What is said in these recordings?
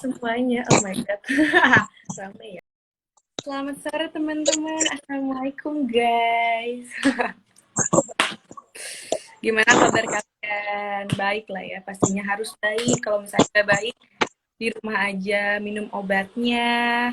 semuanya. Oh my god. Ramai ya. Selamat sore teman-teman. Assalamualaikum guys. Gimana kabar kalian? Baik lah ya, pastinya harus baik. Kalau misalnya baik, di rumah aja, minum obatnya.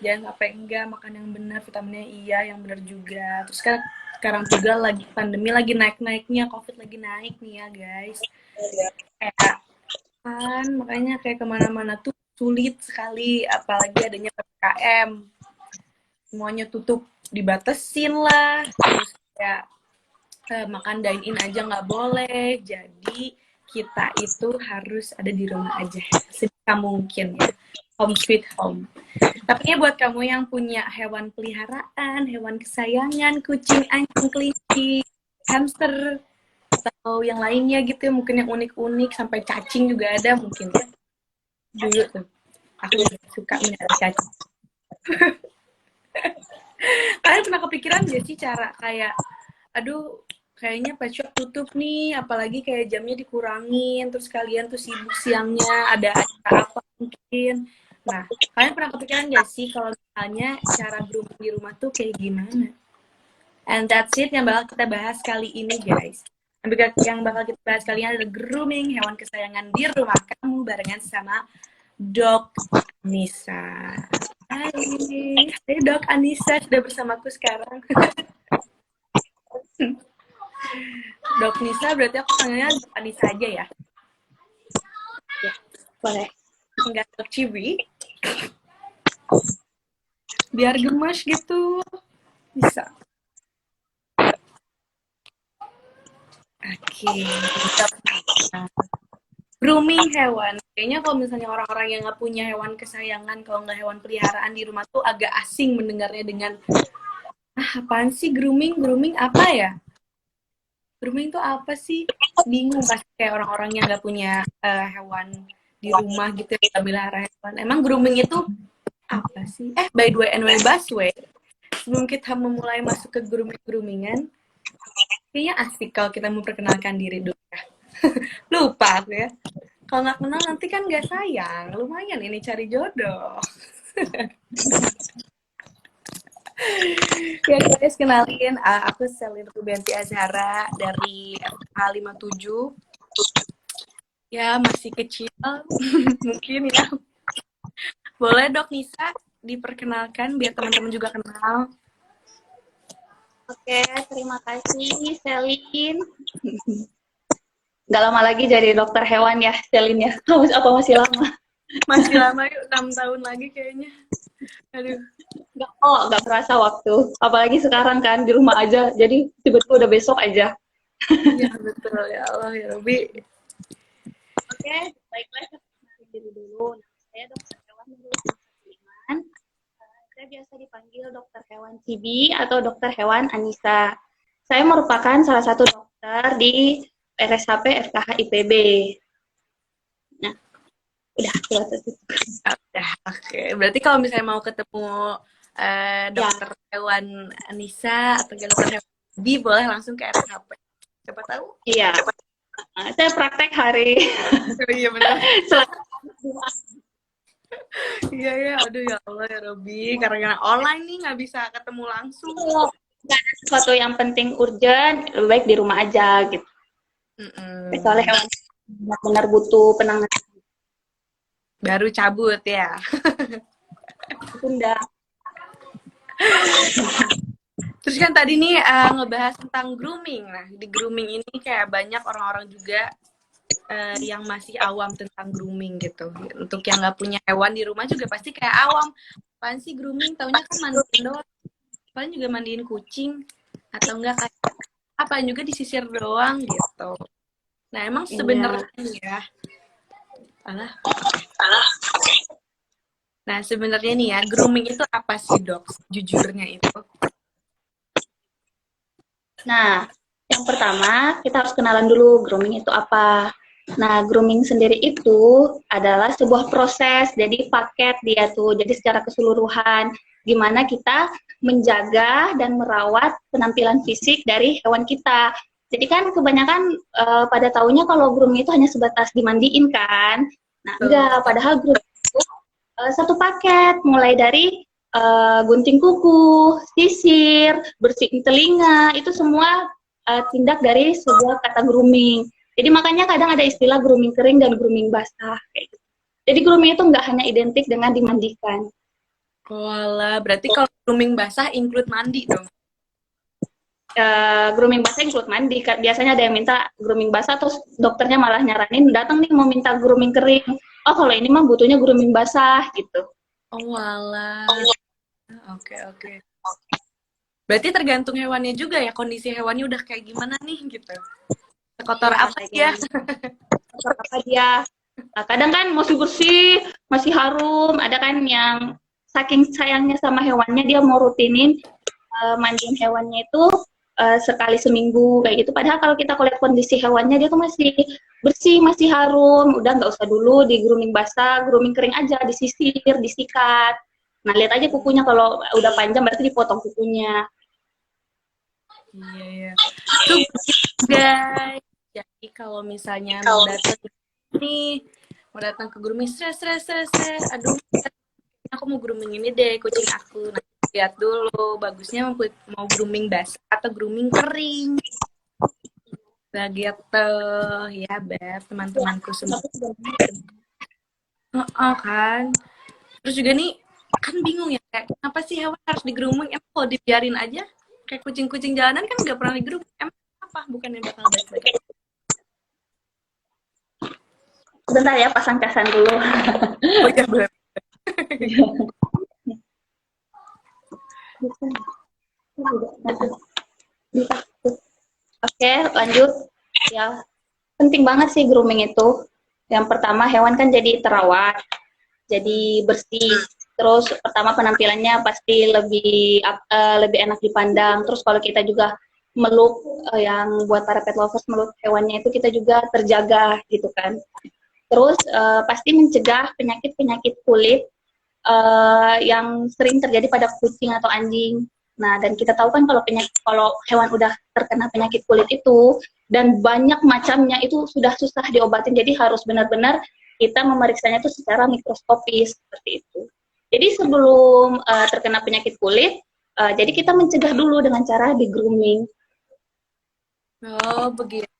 Jangan sampai enggak, makan yang benar, vitaminnya iya, yang benar juga. Terus kan sekarang juga lagi pandemi, lagi naik-naiknya, COVID lagi naik nih ya guys. Kayak kan, makanya kayak kemana-mana tuh sulit sekali, apalagi adanya PPKM. Semuanya tutup, dibatesin lah. Terus kayak makan dine-in aja nggak boleh. Jadi kita itu harus ada di rumah aja sebisa mungkin ya. Home sweet home. Tapi ya buat kamu yang punya hewan peliharaan, hewan kesayangan, kucing, anjing, kelinci, hamster, atau yang lainnya gitu ya, mungkin yang unik-unik, sampai cacing juga ada mungkin ya. Dulu tuh, aku suka melihara cacing. Kalian pernah kepikiran gak sih cara kayak, aduh, kayaknya pet shop tutup nih, apalagi kayak jamnya dikurangin, terus kalian tuh sibuk siangnya, ada acara apa mungkin. Nah, kalian pernah kepikiran gak sih kalau misalnya cara grooming di rumah tuh kayak gimana? And that's it yang bakal kita bahas kali ini, guys. Yang bakal kita bahas kali ini adalah grooming hewan kesayangan di rumah kamu barengan sama Dok Anissa. Hai Dok Anissa sudah bersamaku sekarang. Dok Nisa, berarti aku panggilnya Dok Anissa aja ya? Ya, boleh. Enggak Dok Cibi? Biar gemas gitu. Bisa. Oke. Grooming hewan. Kayaknya kalau misalnya orang-orang yang nggak punya hewan kesayangan, kalau nggak hewan peliharaan di rumah tuh agak asing mendengarnya dengan apaan sih grooming? Grooming apa ya? Grooming tuh apa sih? Bingung pasti kayak orang-orang yang nggak punya hewan di rumah gitu ya, nggak melihara hewan. Emang grooming itu apa sih? By the way, anyway, Baswe, sebelum kita memulai masuk ke grooming-groomingan, kayaknya asik kalau kita memperkenalkan diri dulu ya. Lupa aku ya. Kalau nggak kenal nanti kan nggak sayang. Lumayan ini cari jodoh. Ya guys, kenalin, aku Selin Rubianti Azhara dari FH 57. Ya, masih kecil, mungkin ya. Boleh Dok Nisa diperkenalkan biar teman-teman juga kenal. Oke, terima kasih Selin. Nggak lama lagi jadi dokter hewan ya, Selin ya? Apa masih lama? Masih lama yuk, 6 tahun lagi kayaknya. Aduh. Nggak terasa waktu. Apalagi sekarang kan di rumah aja, jadi tiba-tiba udah besok aja. Ya betul, ya Allah ya Rabbi. Oke, baiklah kita kenalin diri dulu. Nama saya dokter hewan Nurul Iman. Saya biasa dipanggil dokter hewan Cibi atau dokter hewan Anissa. Saya merupakan salah satu dokter di RSHP FKH IPB. Nah, udah Oke. Berarti kalau misalnya mau ketemu dokter hewan Anissa atau dokter hewan Cibi, boleh langsung ke RSHP. Siapa tahu? Iya. Saya praktek hari. Oh, iya benar. Iya, aduh ya Allah ya Robi, karena online nih nggak bisa ketemu langsung. Nggak ada sesuatu yang penting urgent, lebih baik di rumah aja gitu. Kecuali hewan benar-benar butuh penanganan. Baru cabut ya. Bunda. Terus kan tadi nih ngebahas tentang grooming. Nah, di grooming ini kayak banyak orang-orang juga yang masih awam tentang grooming gitu. Untuk yang nggak punya hewan di rumah juga pasti kayak awam. Apaan sih grooming? Taunya kan mandiin doang. Paling juga mandiin kucing. Atau enggak kayak apa juga disisir doang gitu. Nah, emang sebenarnya ya. Nah, sebenarnya nih ya, grooming itu apa sih, Dok? Jujurnya itu. Nah, yang pertama kita harus kenalan dulu grooming itu apa. Nah, grooming sendiri itu adalah sebuah proses, jadi paket dia tuh, jadi secara keseluruhan, gimana kita menjaga dan merawat penampilan fisik dari hewan kita. Jadi kan kebanyakan pada taunya kalau grooming itu hanya sebatas dimandiin kan. Nah, enggak, padahal grooming itu satu paket, mulai dari gunting kuku, sisir, bersihin telinga, itu semua tindak dari sebuah kata grooming. Jadi makanya kadang ada istilah grooming kering dan grooming basah kayak gitu. Jadi grooming itu nggak hanya identik dengan dimandikan. Walah, berarti kalau grooming basah include mandi dong. Grooming basah include mandi. Biasanya ada yang minta grooming basah, terus dokternya malah nyaranin datang nih mau minta grooming kering. Oh kalau ini mah butuhnya grooming basah gitu. Oh walah. Oke, oke. Berarti tergantung hewannya juga ya, kondisi hewannya udah kayak gimana nih gitu. Kotor Ya, apa dia? kotor apa dia. Nah, kadang kan masih bersih, masih harum. Ada kan yang saking sayangnya sama hewannya dia mau rutinin mandiin hewannya itu sekali seminggu kayak gitu. Padahal kalau kita lihat kondisi hewannya dia tuh masih bersih, masih harum. Udah nggak usah dulu di grooming basah, grooming kering aja, disisir, disikat. Nah lihat aja kukunya kalau udah panjang berarti dipotong kukunya. Iya, iya. Tuh guys. Jadi kalau misalnya mau datang nih, mau datang ke grooming, stres. Aduh, aku mau grooming ini deh kucing aku. Nah, lihat dulu bagusnya mau grooming basah atau grooming kering. Nah gitu ya Beb, teman-temanku semua. Oh, kan. Terus juga nih kan bingung ya kayak kenapa sih hewan harus di grooming? Emang kalau dibiarin aja kayak kucing-kucing jalanan kan nggak pernah di grooming. Emang apa? Bukannya bakal baik-baik. Bentar ya, pasang casan dulu. Oh iya benar. Oke, lanjut. Ya, penting banget sih grooming itu. Yang pertama, hewan kan jadi terawat, jadi bersih. Terus pertama penampilannya pasti lebih enak dipandang. Terus kalau kita juga meluk yang buat para pet lovers meluk hewannya itu kita juga terjaga gitu kan. Terus pasti mencegah penyakit-penyakit kulit yang sering terjadi pada kucing atau anjing. Nah, dan kita tahu kan kalau hewan udah terkena penyakit kulit itu dan banyak macamnya itu sudah susah diobatin. Jadi harus benar-benar kita memeriksanya itu secara mikroskopis seperti itu. Jadi sebelum terkena penyakit kulit, jadi kita mencegah dulu dengan cara di grooming. Oh begitu.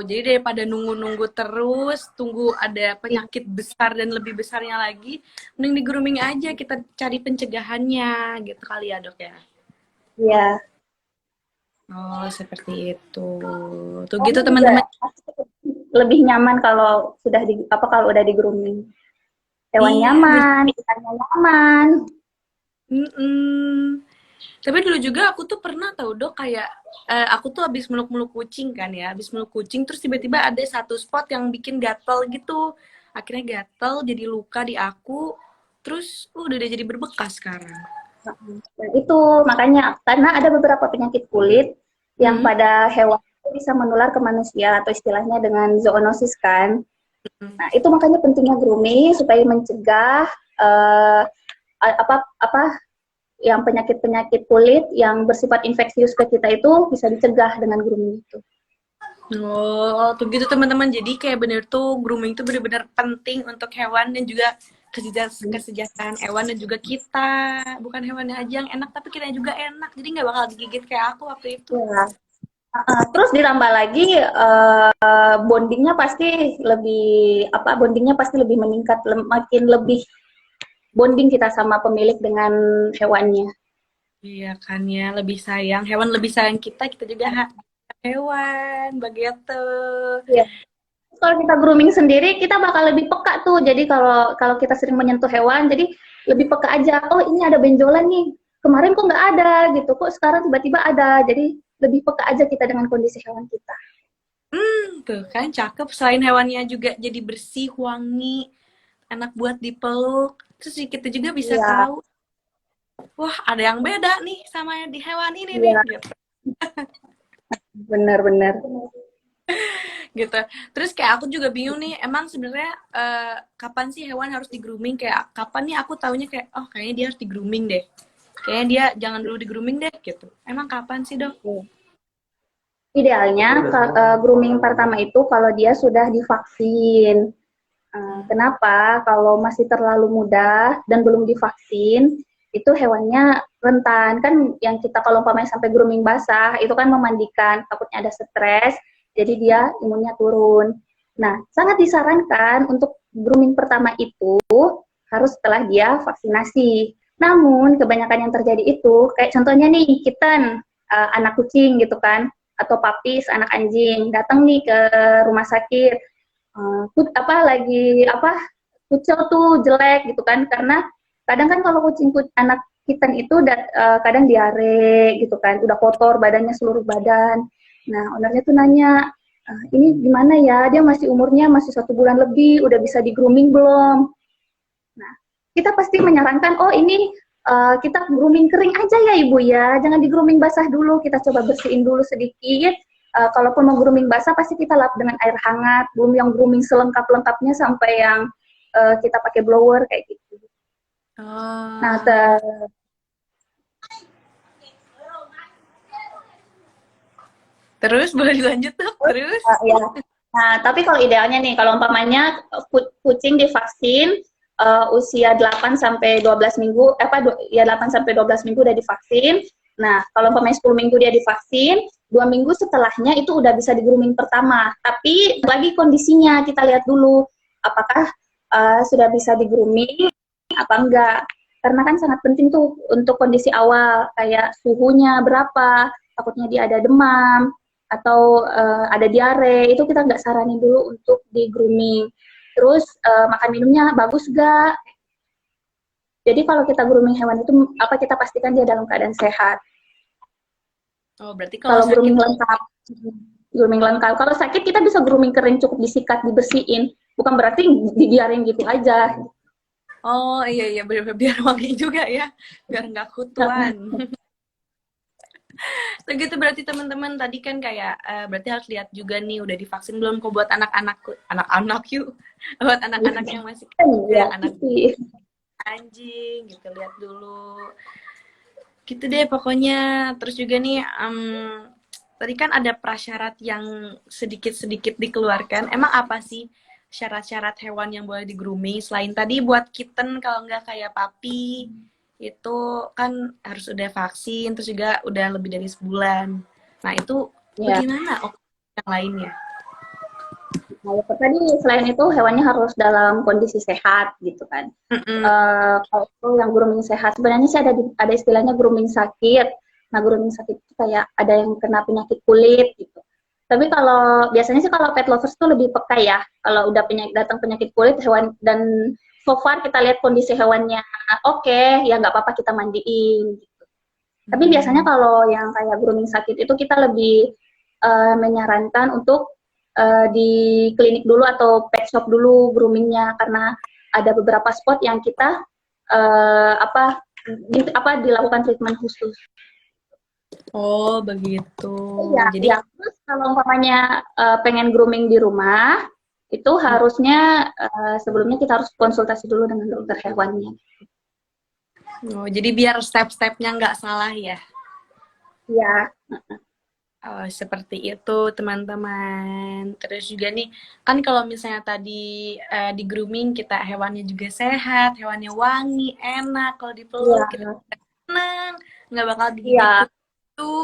Jadi daripada nunggu-nunggu terus, tunggu ada penyakit besar dan lebih besarnya lagi, mending di grooming aja kita cari pencegahannya gitu kali ya dok ya. Ya. Oh seperti itu. Tuh Kamu gitu juga teman-teman. lebih nyaman kalau kalau udah di grooming. Hewan Iya, nyaman, ikannya nyaman. mm-mm. Tapi dulu juga aku tuh pernah tahu dok kayak aku tuh habis meluk-meluk kucing kan ya, habis meluk kucing terus tiba-tiba ada satu spot yang bikin gatel gitu. Akhirnya gatel jadi luka di aku, terus udah deh jadi berbekas sekarang. Dan itu makanya karena ada beberapa penyakit kulit yang Hmm. pada hewan itu bisa menular ke manusia atau istilahnya dengan zoonosis kan. Nah, itu makanya pentingnya grooming supaya mencegah uh, apa yang penyakit-penyakit kulit yang bersifat infeksius ke kita itu bisa dicegah dengan grooming itu. Oh, tuh gitu teman-teman. Jadi kayak bener tuh grooming tuh bener-bener penting untuk hewan dan juga kesejahteraan hewan dan juga kita. Bukan hewannya aja yang enak, tapi kita juga enak. Jadi nggak bakal digigit kayak aku waktu itu. Ya. Terus ditambah lagi bondingnya pasti lebih meningkat, makin lebih bonding kita sama pemilik dengan hewannya. Iya kan ya, lebih sayang. Hewan lebih sayang kita juga hewan. Begitu. Iya. Kalau kita grooming sendiri, kita bakal lebih peka tuh. Jadi kalau kalau kita sering menyentuh hewan, jadi lebih peka aja. Oh ini ada benjolan nih. Kemarin kok nggak ada gitu. Kok sekarang tiba-tiba ada. Jadi lebih peka aja kita dengan kondisi hewan kita. Tuh kan cakep. Selain hewannya juga jadi bersih, wangi, enak buat dipeluk. Terus kita juga bisa Iya, tahu, wah ada yang beda nih sama yang di hewan ini nih, iya, gitu. benar-benar. Gitu. Terus kayak aku juga bingung nih, emang sebenarnya kapan sih hewan harus di grooming? Kayak kapan nih aku taunya kayak, oh kayaknya dia harus di grooming deh. Kayaknya dia jangan dulu di grooming deh, gitu. Emang kapan sih dok? Idealnya grooming pertama itu kalau dia sudah divaksin. Kenapa? Kalau masih terlalu muda dan belum divaksin, itu hewannya rentan. Kan yang kita kalau umpamanya sampai grooming basah, itu kan memandikan, takutnya ada stres, jadi dia imunnya turun. Nah, sangat disarankan untuk grooming pertama itu harus setelah dia vaksinasi. Namun, kebanyakan yang terjadi itu, kayak contohnya nih, kitten, anak kucing gitu kan, atau papis, anak anjing, datang nih ke rumah sakit, lagi apa kucel tuh jelek gitu kan, karena kadang kan kalau kucing anak kitten itu kadang diare gitu kan, udah kotor badannya seluruh badan. Nah ownernya tuh nanya, ini gimana ya, dia masih umurnya masih 1 bulan lebih, udah bisa di grooming belum? Nah kita pasti menyarankan, oh ini kita grooming kering aja ya ibu ya, jangan di grooming basah dulu, kita coba bersihin dulu sedikit. Kalaupun mau grooming basah pasti kita lap dengan air hangat, belum yang grooming selengkap-lengkapnya sampai yang kita pakai blower kayak gitu. Nah, Terus boleh dilanjut tuh, terus. ya. Nah, tapi kalau idealnya nih, kalau umpamanya kucing divaksin usia 8 sampai 12 minggu, ya 8 sampai 12 minggu udah divaksin. Nah, kalau umpamanya 10 minggu dia divaksin, 2 minggu setelahnya itu udah bisa di grooming pertama. Tapi lagi kondisinya kita lihat dulu, apakah sudah bisa di grooming apa enggak. Karena kan sangat penting tuh untuk kondisi awal, kayak suhunya berapa, takutnya dia ada demam, atau ada diare, itu kita nggak saranin dulu untuk di grooming. Terus makan minumnya bagus gak? Jadi kalau kita grooming hewan itu kita pastikan dia dalam keadaan sehat. Oh, berarti kalau Kalau sakit grooming lengkap. Kalau sakit kita bisa grooming kering, cukup disikat, dibersihin. Bukan berarti dibiarin gitu aja. oh iya biar wangi juga ya, biar nggak kutuan. Begitu berarti teman-teman tadi kan kayak berarti harus lihat juga nih udah divaksin belum kok buat anak-anak yuk buat anak-anak yang masih kecil, Ya, anak anjing gitu, lihat dulu gitu deh pokoknya. Terus juga nih tadi kan ada prasyarat yang sedikit-sedikit dikeluarkan. Emang apa sih syarat-syarat hewan yang boleh di grooming selain tadi buat kitten, kalau nggak kayak papi itu kan harus udah vaksin, terus juga udah lebih dari sebulan. Nah itu ya. bagaimana yang lainnya? Nah, tadi selain itu hewannya harus dalam kondisi sehat gitu kan. Kalau yang grooming sehat sebenarnya sih ada istilahnya grooming sakit. Nah grooming sakit itu kayak ada yang kena penyakit kulit gitu. Tapi kalau biasanya sih kalau pet lovers tuh lebih peka ya. Kalau udah datang penyakit kulit hewan, dan so far kita lihat kondisi hewannya oke, ya nggak apa-apa kita mandiin. Gitu. Tapi biasanya kalau yang kayak grooming sakit itu kita lebih menyarankan untuk di klinik dulu atau pet shop dulu groomingnya, karena ada beberapa spot yang kita dilakukan treatment khusus. Oh begitu. Iya, Jadi ya. Terus kalau umpamanya pengen grooming di rumah, itu harusnya sebelumnya kita harus konsultasi dulu dengan dokter hewannya. jadi biar step-stepnya nggak salah ya. Iya. Oh, seperti itu teman-teman. Terus juga nih, kan kalau misalnya tadi di grooming kita hewannya juga sehat, hewannya wangi, enak, kalau dipeluk kita senang, nggak bakal digigit Iya. kutu.